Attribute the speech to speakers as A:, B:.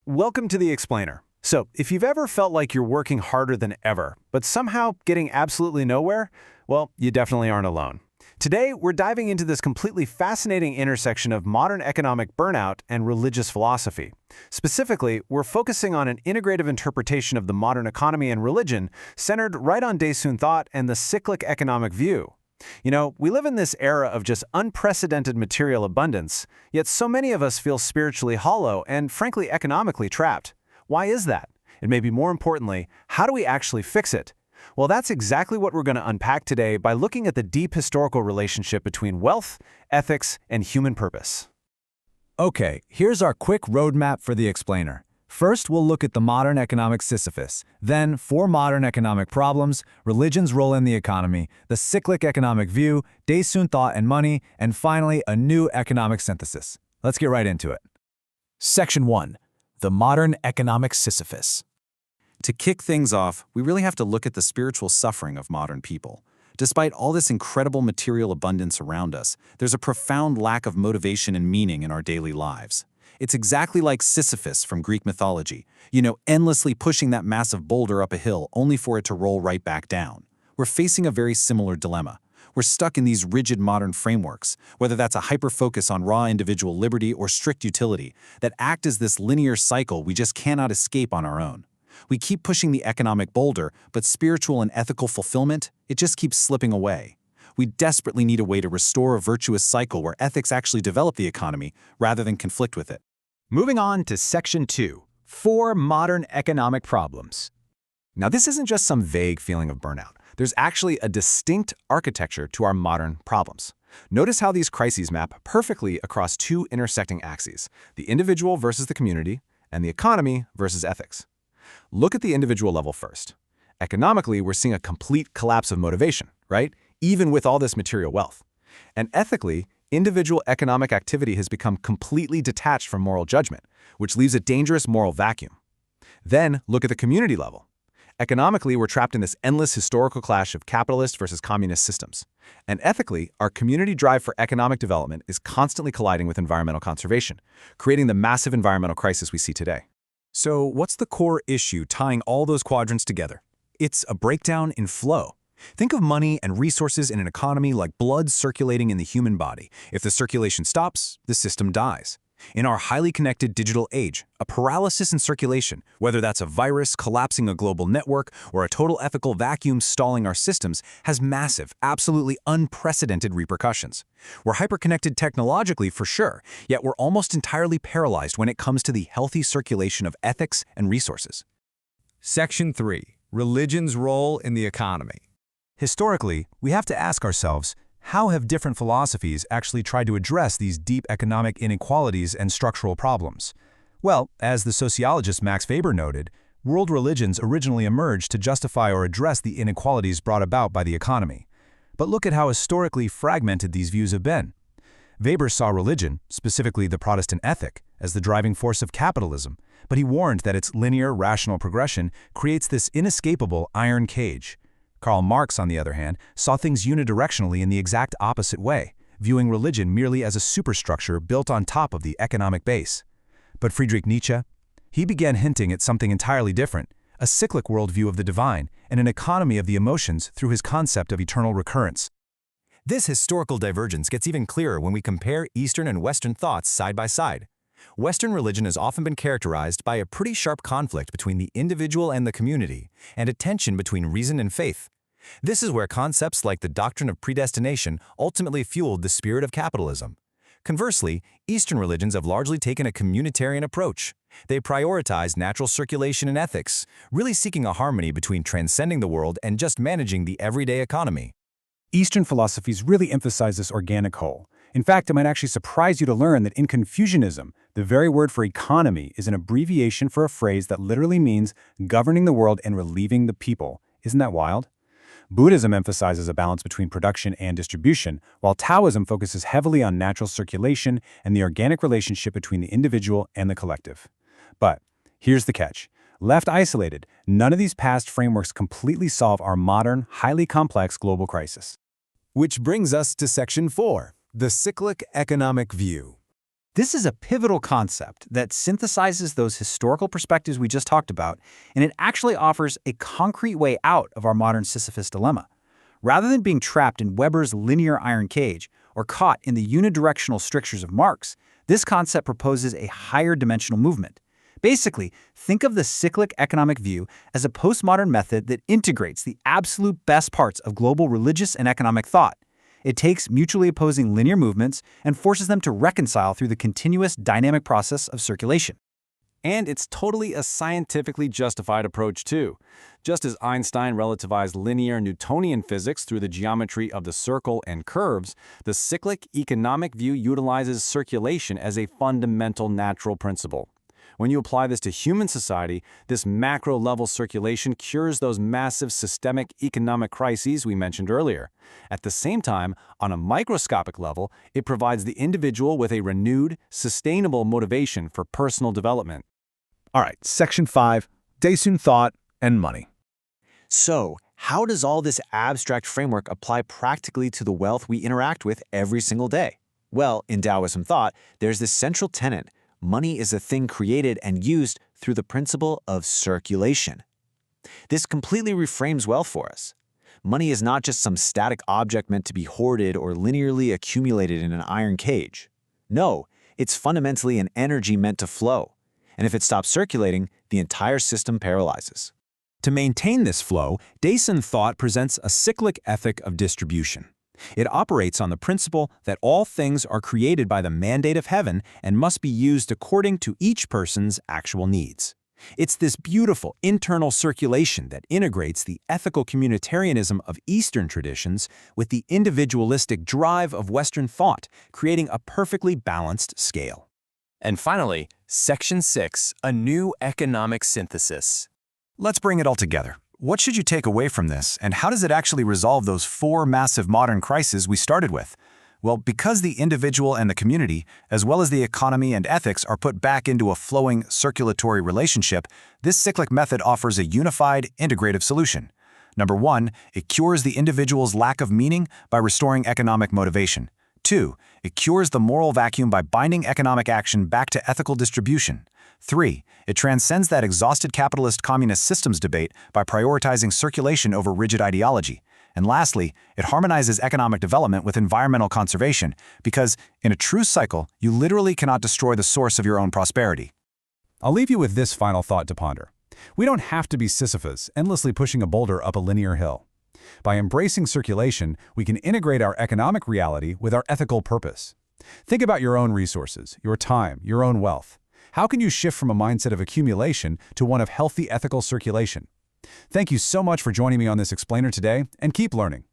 A: Welcome to The Explainer. So, if you've ever felt like you're working harder than ever, but somehow getting absolutely nowhere, well, you definitely aren't alone. Today, we're diving into this completely fascinating intersection of modern economic burnout and religious philosophy. Specifically, we're focusing on an integrative interpretation of the modern economy and religion centered right on Daesoon thought and the cyclic economic view. You know, we live in this era of just unprecedented material abundance, yet so many of us feel spiritually hollow and, frankly, economically trapped. Why is that? And maybe more importantly, how do we actually fix it? Well, that's exactly what we're going to unpack today by looking at the deep historical relationship between wealth, ethics, and human purpose.
B: Okay, here's our quick roadmap for the explainer. First, we'll look at the modern economic Sisyphus, then four modern economic problems, religion's role in the economy, the cyclic economic view, Daesoon thought and money, and finally, a new economic synthesis. Let's get right into it. Section 1. The modern economic Sisyphus.
C: To kick things off, we really have to look at the spiritual suffering of modern people. Despite all this incredible material abundance around us, there's a profound lack of motivation and meaning in our daily lives. It's exactly like Sisyphus from Greek mythology, endlessly pushing that massive boulder up a hill only for it to roll right back down. We're facing a very similar dilemma. We're stuck in these rigid modern frameworks, whether that's a hyper-focus on raw individual liberty or strict utility, that act as this linear cycle we just cannot escape on our own. We keep pushing the economic boulder, but spiritual and ethical fulfillment, it just keeps slipping away. We desperately need a way to restore a virtuous cycle where ethics actually develop the economy rather than conflict with it.
B: Moving on to Section 2. Four modern economic problems. Now, this isn't just some vague feeling of burnout. There's actually a distinct architecture to our modern problems. Notice how these crises map perfectly across two intersecting axes, the individual versus the community, and the economy versus ethics. Look at the individual level first. Economically, we're seeing a complete collapse of motivation, right? Even with all this material wealth. And ethically, individual economic activity has become completely detached from moral judgment, which leaves a dangerous moral vacuum. Then, look at the community level. Economically, we're trapped in this endless historical clash of capitalist versus communist systems. And ethically, our community drive for economic development is constantly colliding with environmental conservation, creating the massive environmental crisis we see today. So, what's the core issue tying all those quadrants together? It's a breakdown in flow. Think of money and resources in an economy like blood circulating in the human body. If the circulation stops, the system dies. In our highly connected digital age, a paralysis in circulation, whether that's a virus collapsing a global network or a total ethical vacuum stalling our systems, has massive, absolutely unprecedented repercussions. We're hyperconnected technologically for sure, yet we're almost entirely paralyzed when it comes to the healthy circulation of ethics and resources. Section 3. Religion's role in the economy. Historically, we have to ask ourselves, how have different philosophies actually tried to address these deep economic inequalities and structural problems? Well, as the sociologist Max Weber noted, world religions originally emerged to justify or address the inequalities brought about by the economy. But look at how historically fragmented these views have been. Weber saw religion, specifically the Protestant ethic, as the driving force of capitalism, but he warned that its linear, rational progression creates this inescapable iron cage. Karl Marx, on the other hand, saw things unidirectionally in the exact opposite way, viewing religion merely as a superstructure built on top of the economic base. But Friedrich Nietzsche? He began hinting at something entirely different, a cyclic worldview of the divine and an economy of the emotions through his concept of eternal recurrence. This historical divergence gets even clearer when we compare Eastern and Western thoughts side by side. Western religion has often been characterized by a pretty sharp conflict between the individual and the community, and a tension between reason and faith. This is where concepts like the doctrine of predestination ultimately fueled the spirit of capitalism. Conversely, Eastern religions have largely taken a communitarian approach. They prioritize natural circulation and ethics, really seeking a harmony between transcending the world and just managing the everyday economy.
D: Eastern philosophies really emphasize this organic whole. In fact, it might actually surprise you to learn that in Confucianism, the very word for economy is an abbreviation for a phrase that literally means governing the world and relieving the people. Isn't that wild? Buddhism emphasizes a balance between production and distribution, while Taoism focuses heavily on natural circulation and the organic relationship between the individual and the collective. But here's the catch. Left isolated, none of these past frameworks completely solve our modern, highly complex global crisis.
B: Which brings us to Section 4. The cyclic economic view. This is a pivotal concept that synthesizes those historical perspectives we just talked about, and it actually offers a concrete way out of our modern Sisyphus dilemma. Rather than being trapped in Weber's linear iron cage or caught in the unidirectional strictures of Marx, this concept proposes a higher dimensional movement. Basically, think of the cyclic economic view as a postmodern method that integrates the absolute best parts of global religious and economic thought. It takes mutually opposing linear movements and forces them to reconcile through the continuous dynamic process of circulation.
A: And it's totally a scientifically justified approach, too. Just as Einstein relativized linear Newtonian physics through the geometry of the circle and curves, the cyclic economic view utilizes circulation as a fundamental natural principle. When you apply this to human society, this macro-level circulation cures those massive systemic economic crises we mentioned earlier. At the same time, on a microscopic level, it provides the individual with a renewed, sustainable motivation for personal development.
D: All right, Section 5, Daesoon thought and money.
C: So, how does all this abstract framework apply practically to the wealth we interact with every single day? Well, in Taoism thought, there's this central tenet: money is a thing created and used through the principle of circulation. This completely reframes wealth for us. Money is not just some static object meant to be hoarded or linearly accumulated in an iron cage. No, it's fundamentally an energy meant to flow. And if it stops circulating, the entire system paralyzes.
B: To maintain this flow, Daesoon thought presents a cyclic ethic of distribution. It operates on the principle that all things are created by the mandate of heaven and must be used according to each person's actual needs. It's this beautiful internal circulation that integrates the ethical communitarianism of Eastern traditions with the individualistic drive of Western thought, creating a perfectly balanced scale.
E: And finally, Section 6, a new economic synthesis.
A: Let's bring it all together. What should you take away from this, and how does it actually resolve those 4 massive modern crises we started with? Well, because the individual and the community, as well as the economy and ethics, are put back into a flowing, circulatory relationship, this cyclic method offers a unified, integrative solution. Number 1, it cures the individual's lack of meaning by restoring economic motivation. 2, it cures the moral vacuum by binding economic action back to ethical distribution. 3, it transcends that exhausted capitalist communist systems debate by prioritizing circulation over rigid ideology. And lastly, it harmonizes economic development with environmental conservation because, in a true cycle, you literally cannot destroy the source of your own prosperity.
D: I'll leave you with this final thought to ponder. We don't have to be Sisyphus, endlessly pushing a boulder up a linear hill. By embracing circulation, we can integrate our economic reality with our ethical purpose. Think about your own resources, your time, your own wealth. How can you shift from a mindset of accumulation to one of healthy ethical circulation? Thank you so much for joining me on this explainer today, and keep learning.